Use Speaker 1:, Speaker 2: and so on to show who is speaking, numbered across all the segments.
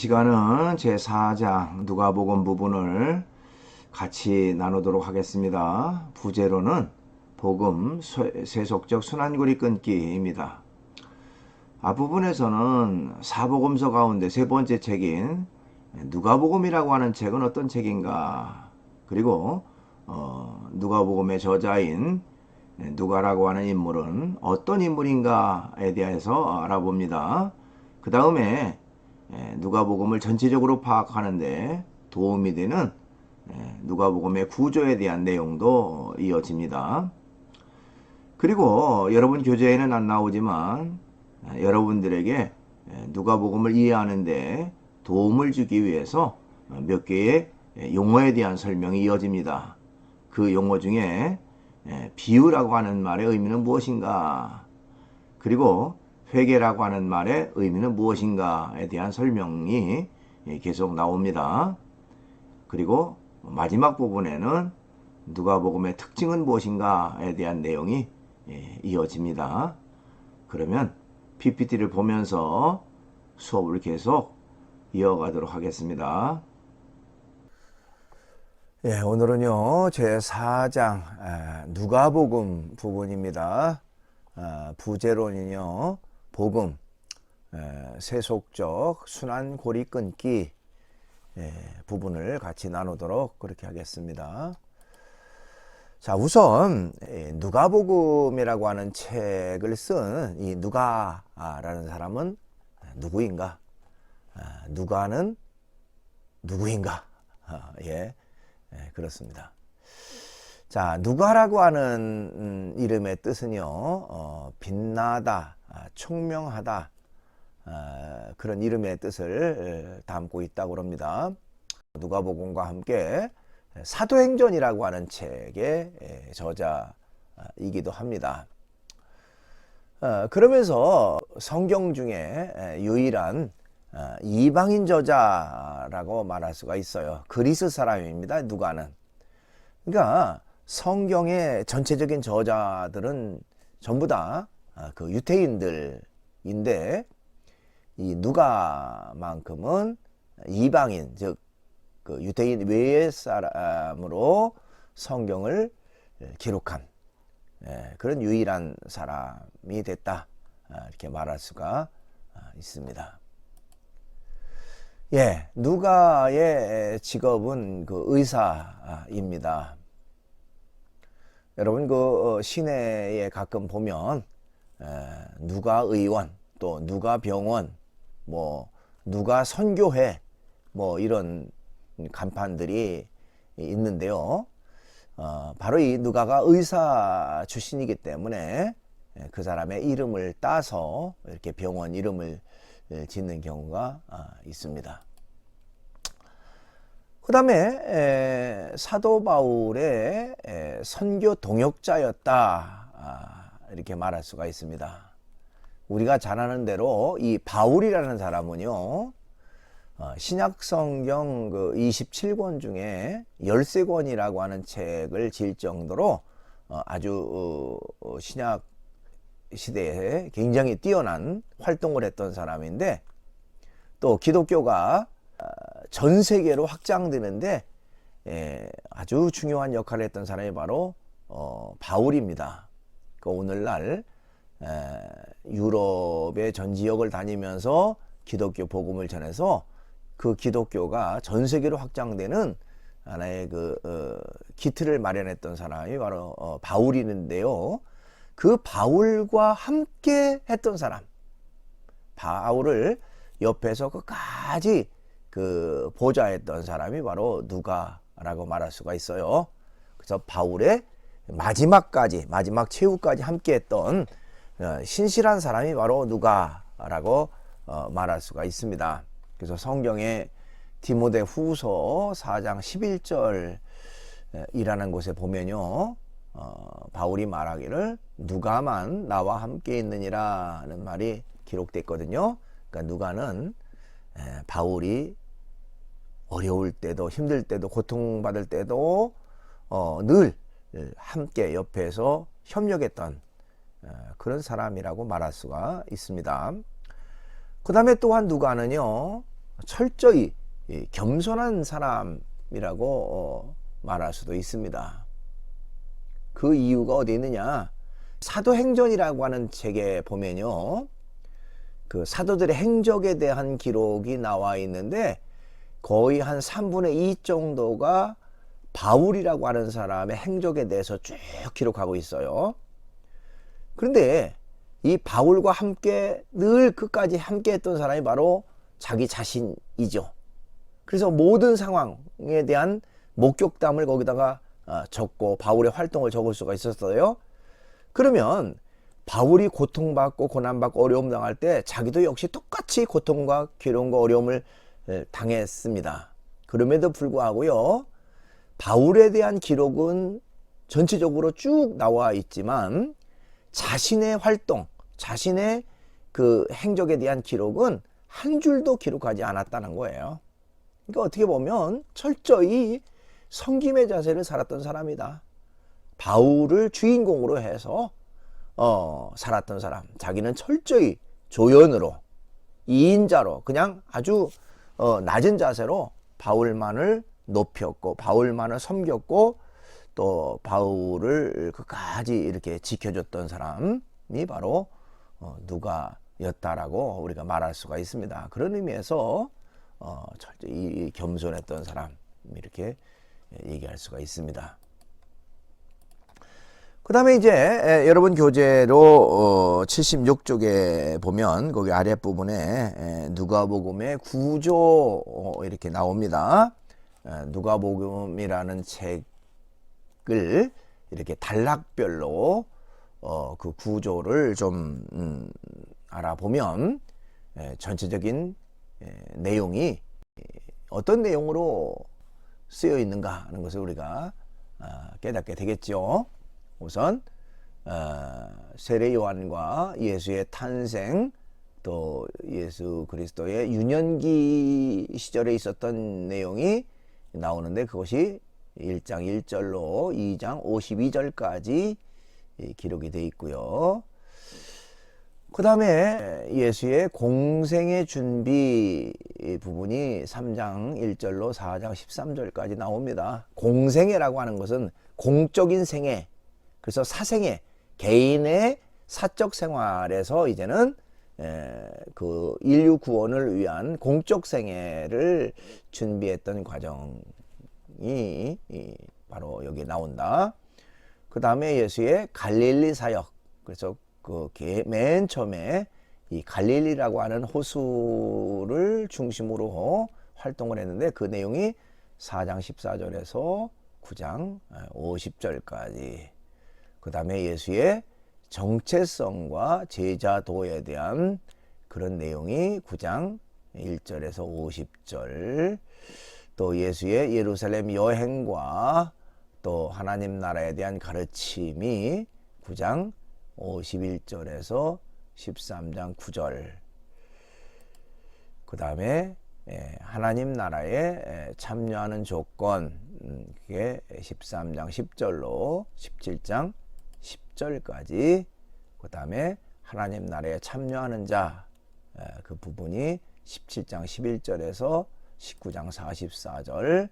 Speaker 1: 시간은 제4장 누가복음 부분을 같이 나누도록 하겠습니다. 부제로는 복음 세속적 순환고리 끊기입니다. 앞부분에서는 사복음서 가운데 세 번째 책인 누가복음이라고 하는 책은 어떤 책인가, 그리고 누가복음의 저자인 누가라고 하는 인물은 어떤 인물인가에 대해서 알아봅니다. 그 다음에 누가복음을 전체적으로 파악하는데 도움이 되는 누가복음의 구조에 대한 내용도 이어집니다. 그리고 여러분 교재에는 안 나오지만 여러분들에게 누가복음을 이해하는데 도움을 주기 위해서 몇 개의 용어에 대한 설명이 이어집니다. 그 용어 중에 비유라고 하는 말의 의미는 무엇인가, 그리고 회개라고 하는 말의 의미는 무엇인가에 대한 설명이 계속 나옵니다. 그리고 마지막 부분에는 누가복음의 특징은 무엇인가에 대한 내용이 이어집니다. 그러면 PPT를 보면서 수업을 계속 이어가도록 하겠습니다. 오늘은요 제4장 누가복음 부분입니다. 부제론은요 복음 세속적 순환고리 끊기 부분을 같이 나누도록 그렇게 하겠습니다. 자, 우선 누가복음이라고 하는 책을 쓴 이 누가라는 사람은 누구인가? 누가는 누구인가? 그렇습니다. 자, 누가라고 하는 이름의 뜻은요, 빛나다, 총명하다, 그런 이름의 뜻을 담고 있다고 합니다. 누가복음과 함께 사도행전이라고 하는 책의 저자이기도 합니다. 그러면서 성경 중에 유일한 이방인 저자라고 말할 수가 있어요. 그리스 사람입니다, 누가는. 그러니까 성경의 전체적인 저자들은 전부 다 그 유태인들인데, 이 누가만큼은 이방인, 즉 그 유태인 외의 사람으로 성경을 기록한 그런 유일한 사람이 됐다, 이렇게 말할 수가 있습니다. 누가의 직업은 그 의사입니다. 여러분 그 시내에 가끔 보면 누가 의원, 또 누가 병원, 뭐 누가 선교회, 뭐 이런 간판들이 있는데요. 바로 이 누가가 의사 출신이기 때문에 그 사람의 이름을 따서 이렇게 병원 이름을 짓는 경우가 있습니다. 그 다음에 사도 바울의 선교 동역자였다, 이렇게 말할 수가 있습니다. 우리가 잘 아는 대로 이 바울이라는 사람은요, 신약성경 그 27권 중에 13권이라고 하는 책을 지을 정도로 아주 신약 시대에 굉장히 뛰어난 활동을 했던 사람인데, 또 기독교가 전 세계로 확장되는데 아주 중요한 역할을 했던 사람이 바로 바울입니다. 그 오늘날 유럽의 전 지역을 다니면서 기독교 복음을 전해서 그 기독교가 전 세계로 확장되는 하나의 그 기틀을 마련했던 사람이 바로 바울이는데요. 그 바울과 함께 했던 사람, 바울을 옆에서 끝까지 그 보좌했던 사람이 바로 누가라고 말할 수가 있어요. 그래서 바울의 마지막 최후까지 함께 했던 신실한 사람이 바로 누가라고 말할 수가 있습니다. 그래서 성경의 디모데 후서 4장 11절이라는 곳에 보면요, 바울이 말하기를 누가만 나와 함께 있느니라는 말이 기록됐거든요. 그러니까 누가는 바울이 어려울 때도, 힘들 때도, 고통받을 때도 늘 함께 옆에서 협력했던 그런 사람이라고 말할 수가 있습니다. 그 다음에 또한 누가는요, 철저히 겸손한 사람이라고 말할 수도 있습니다. 그 이유가 어디 있느냐? 사도행전이라고 하는 책에 보면요, 그 사도들의 행적에 대한 기록이 나와 있는데 거의 한 3분의 2 정도가 바울이라고 하는 사람의 행적에 대해서 쭉 기록하고 있어요. 그런데 이 바울과 함께 늘 끝까지 함께 했던 사람이 바로 자기 자신이죠. 그래서 모든 상황에 대한 목격담을 거기다가 적고 바울의 활동을 적을 수가 있었어요. 그러면 바울이 고통받고 고난받고 어려움 당할 때 자기도 역시 똑같이 고통과 괴로움과 어려움을 당했습니다. 그럼에도 불구하고요, 바울에 대한 기록은 전체적으로 쭉 나와 있지만 자신의 활동, 자신의 그 행적에 대한 기록은 한 줄도 기록하지 않았다는 거예요. 그러니까 어떻게 보면 철저히 섬김의 자세를 살았던 사람이다. 바울을 주인공으로 해서 살았던 사람. 자기는 철저히 조연으로, 2인자로 그냥 아주 낮은 자세로 바울만을 높였고 바울만을 섬겼고 또 바울을 끝까지 이렇게 지켜줬던 사람이 바로 누가였다라고 우리가 말할 수가 있습니다. 그런 의미에서 철저히 겸손했던 사람, 이렇게 얘기할 수가 있습니다. 그 다음에 이제 여러분 교재로 76쪽에 보면 거기 아랫부분에 누가복음의 구조 이렇게 나옵니다. 누가복음이라는 책을 이렇게 단락별로 그 구조를 좀 알아보면 전체적인 내용이 어떤 내용으로 쓰여 있는가 하는 것을 우리가 깨닫게 되겠죠. 우선 세례 요한과 예수의 탄생, 또 예수 그리스도의 유년기 시절에 있었던 내용이 나오는데 그것이 1장 1절로 2장 52절까지 기록이 되어 있고요. 그 다음에 예수의 공생의 준비 부분이 3장 1절로 4장 13절까지 나옵니다. 공생애라고 하는 것은 공적인 생애, 그래서 사생애, 개인의 사적 생활에서 이제는 그 인류 구원을 위한 공적 생애를 준비했던 과정이 바로 여기 나온다. 그 다음에 예수의 갈릴리 사역, 그래서 그 맨 처음에 이 갈릴리라고 하는 호수를 중심으로 활동을 했는데 그 내용이 4장 14절에서 9장 50절까지. 그 다음에 예수의 정체성과 제자도에 대한 그런 내용이 9장 1절에서 50절. 또 예수의 예루살렘 여행과 또 하나님 나라에 대한 가르침이 9장 51절에서 13장 9절. 그 다음에 하나님 나라에 참여하는 조건, 그게 13장 10절로 17장 10절까지. 그 다음에 하나님 나라에 참여하는 자, 그 부분이 17장 11절에서 19장 44절.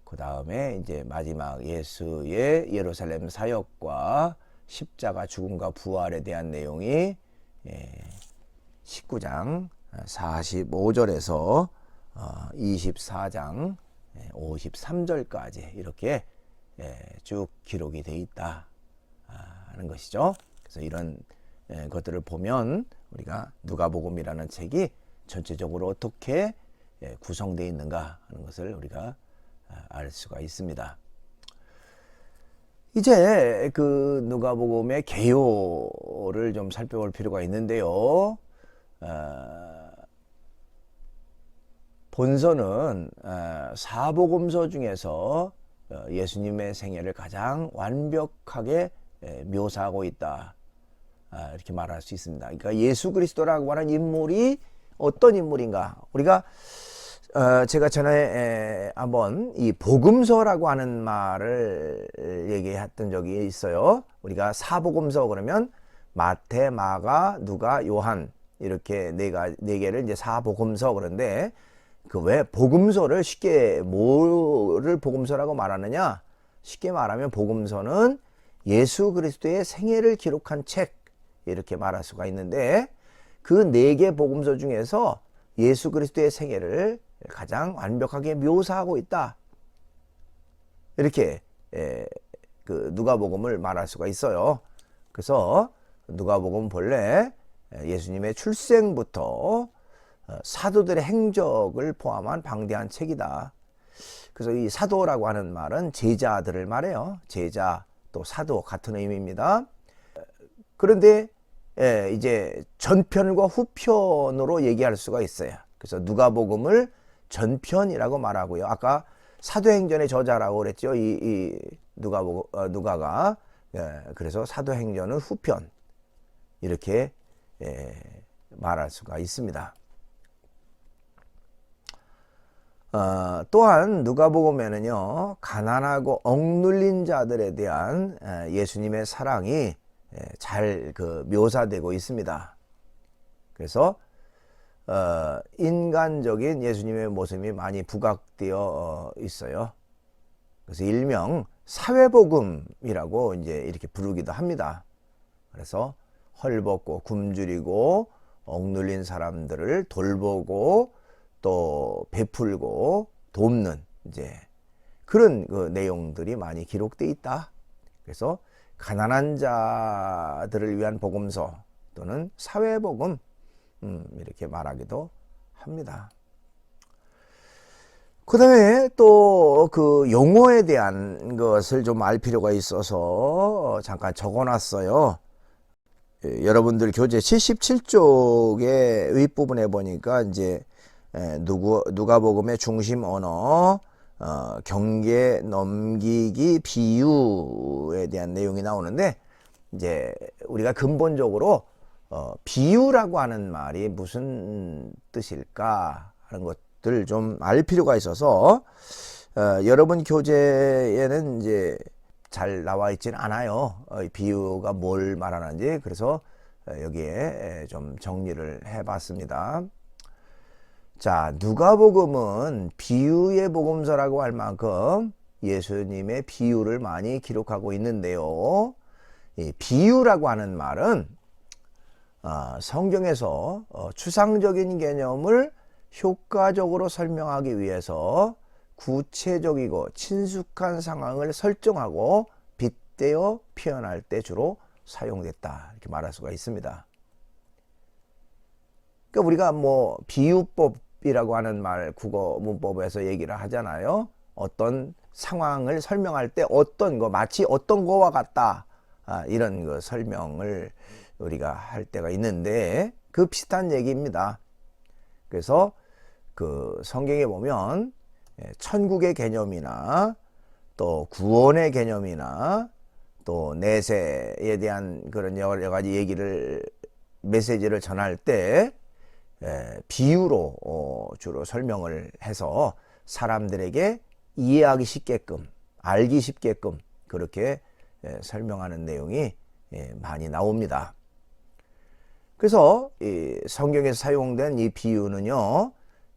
Speaker 1: 그 다음에 이제 마지막 예수의 예루살렘 사역과 십자가 죽음과 부활에 대한 내용이 19장 45절에서 24장 53절까지 이렇게 쭉 기록이 되어 있다 하는 것이죠. 그래서 이런 것들을 보면 우리가 누가복음이라는 책이 전체적으로 어떻게 구성되어 있는가 하는 것을 우리가 알 수가 있습니다. 이제 그 누가복음의 개요를 좀 살펴볼 필요가 있는데요. 본서는 사복음서 중에서 예수님의 생애를 가장 완벽하게 묘사하고 있다, 이렇게 말할 수 있습니다. 그러니까 예수 그리스도라고 하는 인물이 어떤 인물인가, 우리가 제가 전에 한번 이 복음서라고 하는 말을 얘기했던 적이 있어요. 우리가 사복음서 그러면 마태, 마가, 누가, 요한, 이렇게 네 개를 이제 사복음서. 그런데 그 왜 복음서를 쉽게 뭐를 복음서라고 말하느냐? 쉽게 말하면 복음서는 예수 그리스도의 생애를 기록한 책 이렇게 말할 수가 있는데 그 4개 복음서 중에서 예수 그리스도의 생애를 가장 완벽하게 묘사하고 있다. 이렇게 그 누가복음을 말할 수가 있어요. 그래서 누가복음 본래 예수님의 출생부터 사도들의 행적을 포함한 방대한 책이다. 그래서 이 사도라고 하는 말은 제자들을 말해요. 제자 또 사도 같은 의미입니다. 그런데 이제 전편과 후편으로 얘기할 수가 있어요. 그래서 누가복음을 전편이라고 말하고요. 아까 사도행전의 저자라고 그랬죠. 이 누가가 그래서 사도행전은 후편 이렇게 말할 수가 있습니다. 또한 누가복음에는요 가난하고 억눌린 자들에 대한 예수님의 사랑이 잘 묘사되고 있습니다. 그래서 인간적인 예수님의 모습이 많이 부각되어 있어요. 그래서 일명 사회복음이라고 이제 이렇게 부르기도 합니다. 그래서 헐벗고 굶주리고 억눌린 사람들을 돌보고 또 베풀고 돕는 이제 그런 그 내용들이 많이 기록되어 있다. 그래서 가난한 자들을 위한 복음서 또는 사회복음 이렇게 말하기도 합니다. 그 다음에 또 그 용어에 대한 것을 좀 알 필요가 있어서 잠깐 적어놨어요. 여러분들 교재 77쪽의 윗부분에 보니까 이제 누가복음의 중심 언어, 경계 넘기기 비유에 대한 내용이 나오는데 이제 우리가 근본적으로 비유라고 하는 말이 무슨 뜻일까 하는 것들 좀 알 필요가 있어서 여러분 교재에는 이제 잘 나와 있지는 않아요. 비유가 뭘 말하는지. 그래서 여기에 좀 정리를 해봤습니다. 자, 누가복음은 비유의 복음서라고 할 만큼 예수님의 비유를 많이 기록하고 있는데요. 이 비유라고 하는 말은 성경에서 추상적인 개념을 효과적으로 설명하기 위해서 구체적이고 친숙한 상황을 설정하고 빗대어 표현할 때 주로 사용됐다 이렇게 말할 수가 있습니다. 그러니까 우리가 뭐 비유법이라고 하는 말 국어 문법에서 얘기를 하잖아요. 어떤 상황을 설명할 때 어떤 거 마치 어떤 거와 같다 이런 거 설명을 우리가 할 때가 있는데 그 비슷한 얘기입니다. 그래서 그 성경에 보면 천국의 개념이나 또 구원의 개념이나 또 내세에 대한 그런 여러 가지 얘기를 메시지를 전할 때 비유로 주로 설명을 해서 사람들에게 이해하기 쉽게끔 알기 쉽게끔 그렇게 설명하는 내용이 많이 나옵니다. 그래서 이 성경에서 사용된 이 비유는요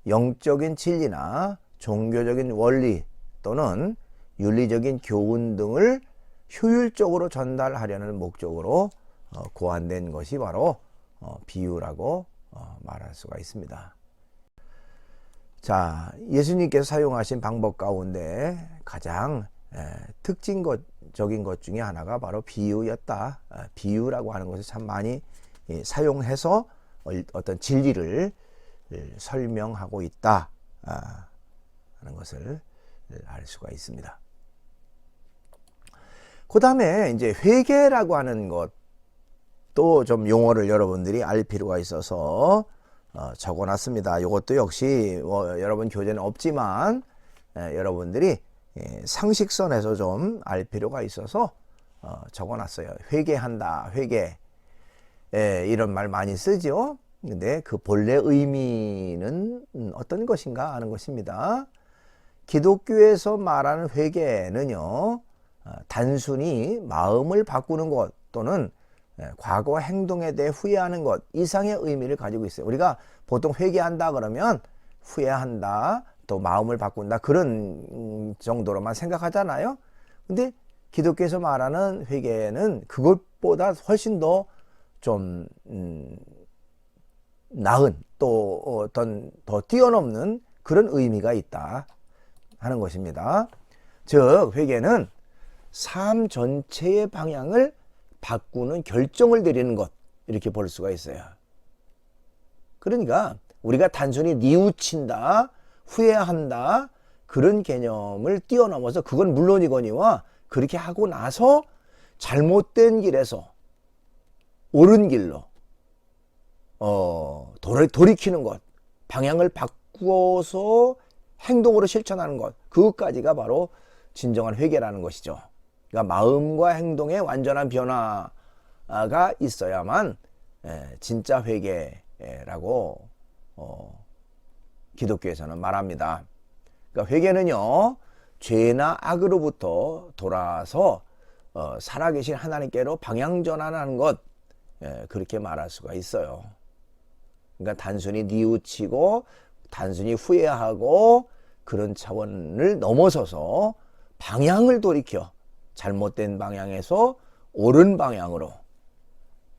Speaker 1: 영적인 진리나 종교적인 원리 또는 윤리적인 교훈 등을 효율적으로 전달하려는 목적으로 고안된 것이 바로 비유라고 말할 수가 있습니다. 자, 예수님께서 사용하신 방법 가운데 가장 특징적인 것 중에 하나가 바로 비유였다. 비유라고 하는 것을 참 많이 사용해서 어떤 진리를 설명하고 있다 하는 것을 알 수가 있습니다. 그 다음에 이제 회개라고 하는 것도 좀 용어를 여러분들이 알 필요가 있어서 적어놨습니다. 이것도 역시 여러분 교재는 없지만 여러분들이 상식선에서 좀 알 필요가 있어서 적어놨어요. 회개한다, 회개 이런 말 많이 쓰죠. 근데 그 본래 의미는 어떤 것인가 하는 것입니다. 기독교에서 말하는 회개는요 단순히 마음을 바꾸는 것 또는 과거 행동에 대해 후회하는 것 이상의 의미를 가지고 있어요. 우리가 보통 회개한다 그러면 후회한다, 또 마음을 바꾼다, 그런 정도로만 생각하잖아요. 근데 기독교에서 말하는 회개는 그것보다 훨씬 더 좀 나은, 또 어떤 더 뛰어넘는 그런 의미가 있다 하는 것입니다. 즉 회개는 삶 전체의 방향을 바꾸는 결정을 내리는 것, 이렇게 볼 수가 있어요. 그러니까 우리가 단순히 뉘우친다, 후회한다, 그런 개념을 뛰어넘어서, 그건 물론이거니와 그렇게 하고 나서 잘못된 길에서 옳은 길로 돌이키는 것, 방향을 바꾸어서 행동으로 실천하는 것, 그것까지가 바로 진정한 회개라는 것이죠. 그러니까 마음과 행동의 완전한 변화가 있어야만 진짜 회개라고 기독교에서는 말합니다. 그러니까 회개는요, 죄나 악으로부터 돌아서 살아계신 하나님께로 방향 전환하는 것, 그렇게 말할 수가 있어요. 그러니까 단순히 뉘우치고 단순히 후회하고 그런 차원을 넘어서서 방향을 돌이켜 잘못된 방향에서 옳은 방향으로,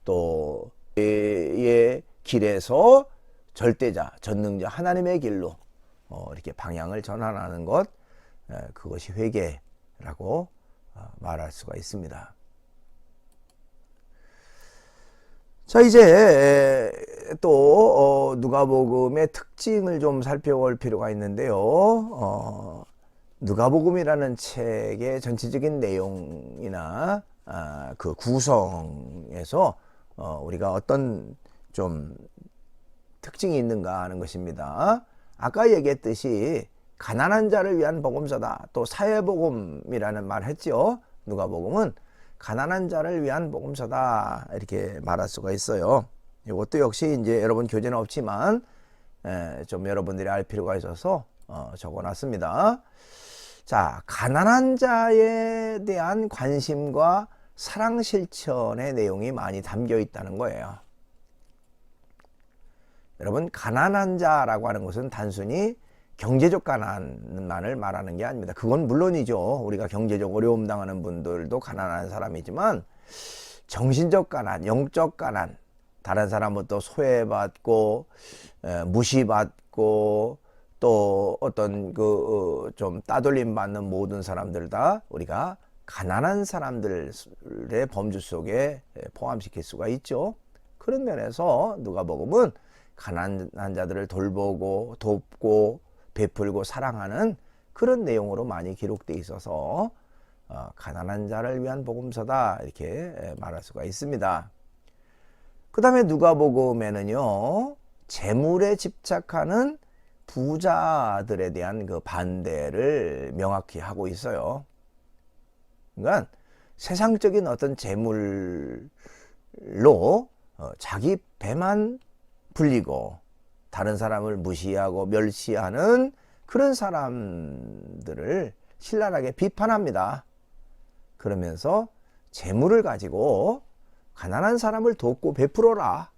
Speaker 1: 또 의 길에서 절대자, 전능자 하나님의 길로 이렇게 방향을 전환하는 것, 그것이 회개라고 말할 수가 있습니다. 자, 이제 또 누가복음의 특징을 좀 살펴볼 필요가 있는데요. 누가복음이라는 책의 전체적인 내용이나 그 구성에서 우리가 어떤 좀 특징이 있는가 하는 것입니다. 아까 얘기했듯이 가난한 자를 위한 복음서다, 또 사회복음이라는 말을 했죠. 누가복음은 가난한 자를 위한 복음서다, 이렇게 말할 수가 있어요. 이것도 역시 이제 여러분 교재는 없지만 좀 여러분들이 알 필요가 있어서 적어놨습니다. 자, 가난한 자에 대한 관심과 사랑 실천의 내용이 많이 담겨 있다는 거예요. 여러분, 가난한 자라고 하는 것은 단순히 경제적 가난만을 말하는 게 아닙니다. 그건 물론이죠. 우리가 경제적 어려움 당하는 분들도 가난한 사람이지만, 정신적 가난, 영적 가난, 다른 사람부터 소외받고 무시받고 또 어떤 그 좀 따돌림 받는 모든 사람들 다 우리가 가난한 사람들의 범주 속에 포함시킬 수가 있죠. 그런 면에서 누가복음은 가난한 자들을 돌보고 돕고 베풀고 사랑하는 그런 내용으로 많이 기록되어 있어서 가난한 자를 위한 복음서다, 이렇게 말할 수가 있습니다. 그 다음에 누가복음에는요, 재물에 집착하는 부자들에 대한 그 반대를 명확히 하고 있어요. 그러니까 세상적인 어떤 재물로 자기 배만 불리고 다른 사람을 무시하고 멸시하는 그런 사람들을 신랄하게 비판합니다. 그러면서 재물을 가지고 가난한 사람을 돕고 베풀어라,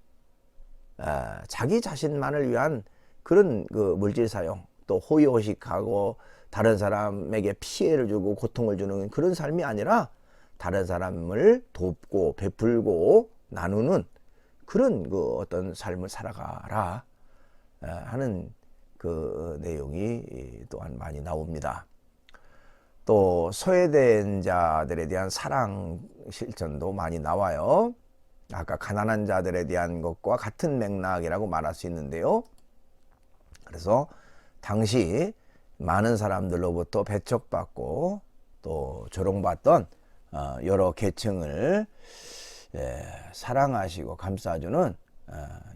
Speaker 1: 자기 자신만을 위한 그런 그 물질 사용, 또 호의호식하고 다른 사람에게 피해를 주고 고통을 주는 그런 삶이 아니라 다른 사람을 돕고 베풀고 나누는 그런 그 어떤 삶을 살아가라 하는 그 내용이 또한 많이 나옵니다. 또 소외된 자들에 대한 사랑 실천도 많이 나와요. 아까 가난한 자들에 대한 것과 같은 맥락이라고 말할 수 있는데요. 그래서 당시 많은 사람들로부터 배척받고 또 조롱받던 여러 계층을 사랑하시고 감싸주는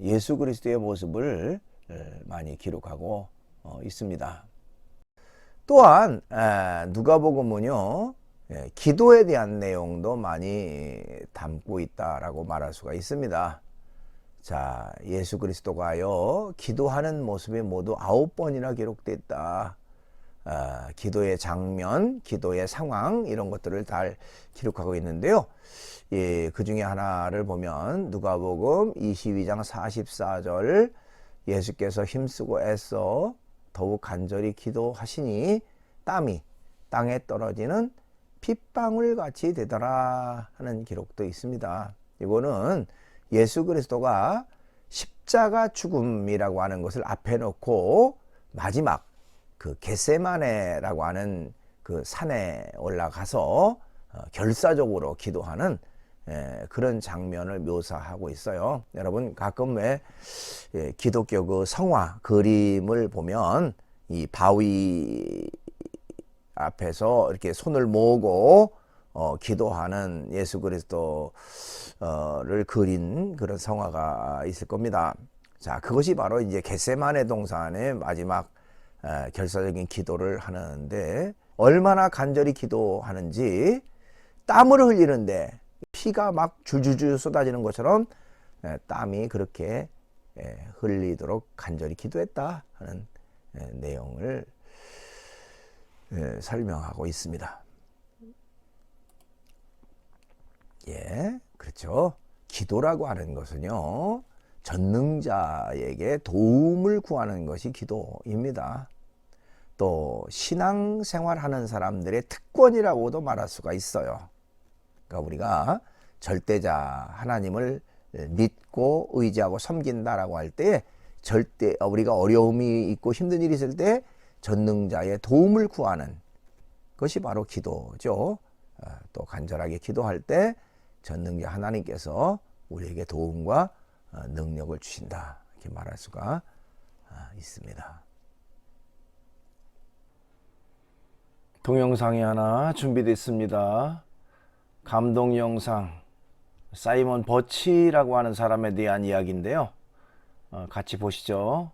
Speaker 1: 예수 그리스도의 모습을 많이 기록하고 있습니다. 또한 누가복음은요, 기도에 대한 내용도 많이 담고 있다라고 말할 수가 있습니다. 자, 예수 그리스도가요, 기도하는 모습이 모두 9번이나 기록되어 있다. 기도의 장면, 기도의 상황, 이런 것들을 잘 기록하고 있는데요. 그 중에 하나를 보면 누가복음 22장 44절, 예수께서 힘쓰고 애써 더욱 간절히 기도하시니 땀이 땅에 떨어지는 핏방울 같이 되더라 하는 기록도 있습니다. 이거는 예수 그리스도가 십자가 죽음이라고 하는 것을 앞에 놓고 마지막 그 겟세마네라고 하는 그 산에 올라가서 결사적으로 기도하는 그런 장면을 묘사하고 있어요. 여러분 가끔 왜 기독교 그 성화 그림을 보면 이 바위 앞에서 이렇게 손을 모으고 기도하는 예수 그리스도를 그린 그런 성화가 있을 겁니다. 자, 그것이 바로 이제 겟세마네 동산의 마지막 결사적인 기도를 하는데, 얼마나 간절히 기도하는지 땀을 흘리는데 피가 막 줄줄줄 쏟아지는 것처럼 땀이 그렇게 흘리도록 간절히 기도했다 하는 내용을 설명하고 있습니다. 예, 그렇죠. 기도라고 하는 것은요, 전능자에게 도움을 구하는 것이 기도입니다. 또 신앙생활하는 사람들의 특권이라고도 말할 수가 있어요. 그러니까 우리가 절대자 하나님을 믿고 의지하고 섬긴다라고 할 때 절대 우리가 어려움이 있고 힘든 일이 있을 때 전능자의 도움을 구하는 것이 바로 기도죠. 또 간절하게 기도할 때 전능자 하나님께서 우리에게 도움과 능력을 주신다, 이렇게 말할 수가 있습니다. 동영상이 하나 준비됐습니다. 감동 영상, 사이먼 버치라고 하는 사람에 대한 이야기인데요. 같이 보시죠.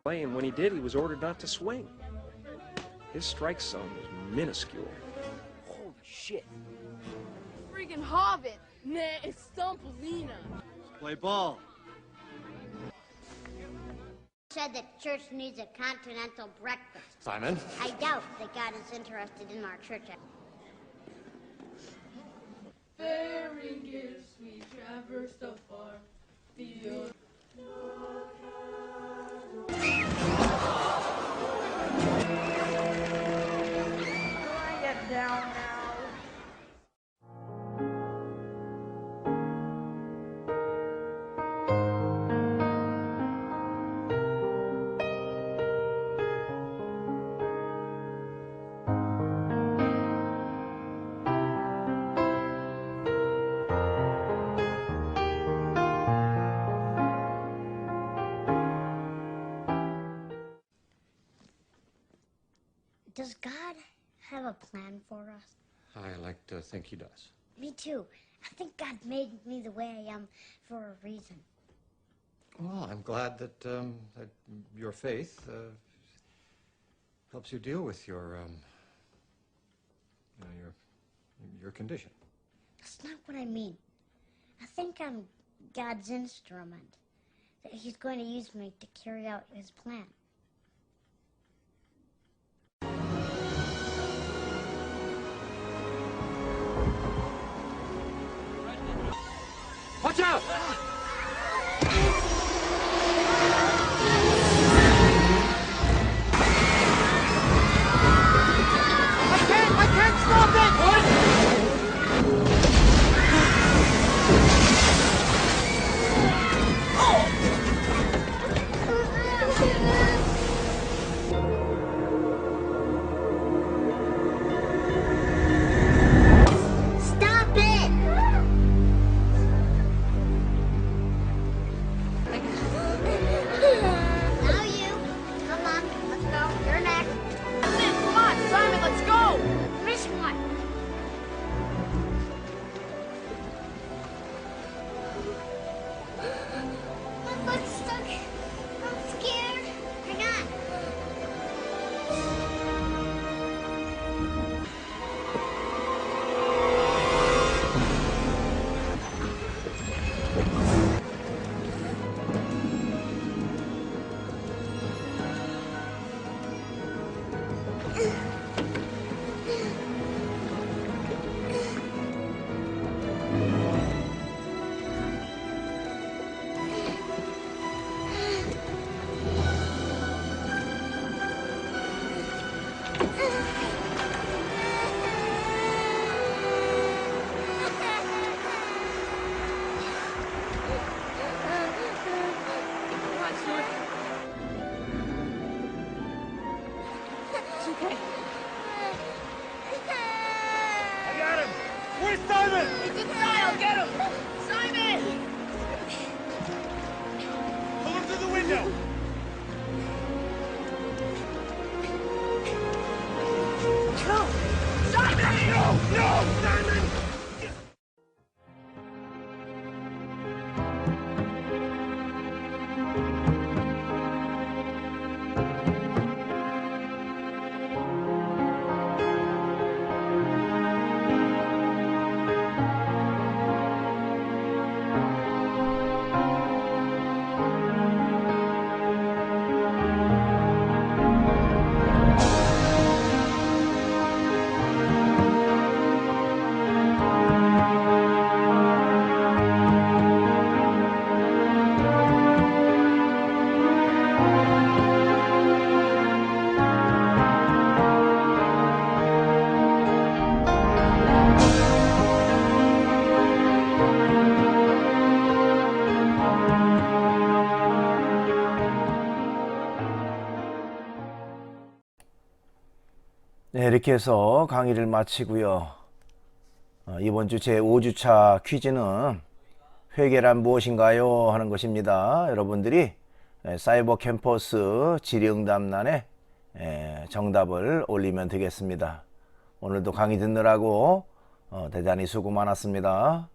Speaker 2: And when he did, he was ordered not to swing. His strike zone was minuscule.
Speaker 3: Holy shit.
Speaker 4: Freaking Hobbit. Nah, it's Stumpolina.
Speaker 3: Play ball.
Speaker 5: Said that church needs a continental breakfast.
Speaker 3: Simon?
Speaker 5: I doubt that God is interested in our church.
Speaker 4: Bearing gifts, we traversed afar. The earth.
Speaker 6: Get down now.
Speaker 5: Does God have a plan for us?
Speaker 3: I like to think he does.
Speaker 5: Me too. I think God made me the way I am for a reason.
Speaker 3: Well, I'm glad that that your faith helps you deal with your your condition.
Speaker 5: That's not what I mean. I think I'm God's instrument. That he's going to use me to carry out his plan.
Speaker 3: Watch out! I can't stop it!
Speaker 5: Stop it!
Speaker 6: Okay.
Speaker 7: I got him! Where's Simon?
Speaker 4: He's inside. I'll get him. Simon!
Speaker 7: Pull him through the window!
Speaker 4: Simon!
Speaker 7: No, Simon!
Speaker 1: 네, 이렇게 해서 강의를 마치고요. 이번 주 제 5주차 퀴즈는 회계란 무엇인가요? 하는 것입니다. 여러분들이 사이버 캠퍼스 질의응답란에 정답을 올리면 되겠습니다. 오늘도 강의 듣느라고 대단히 수고 많았습니다.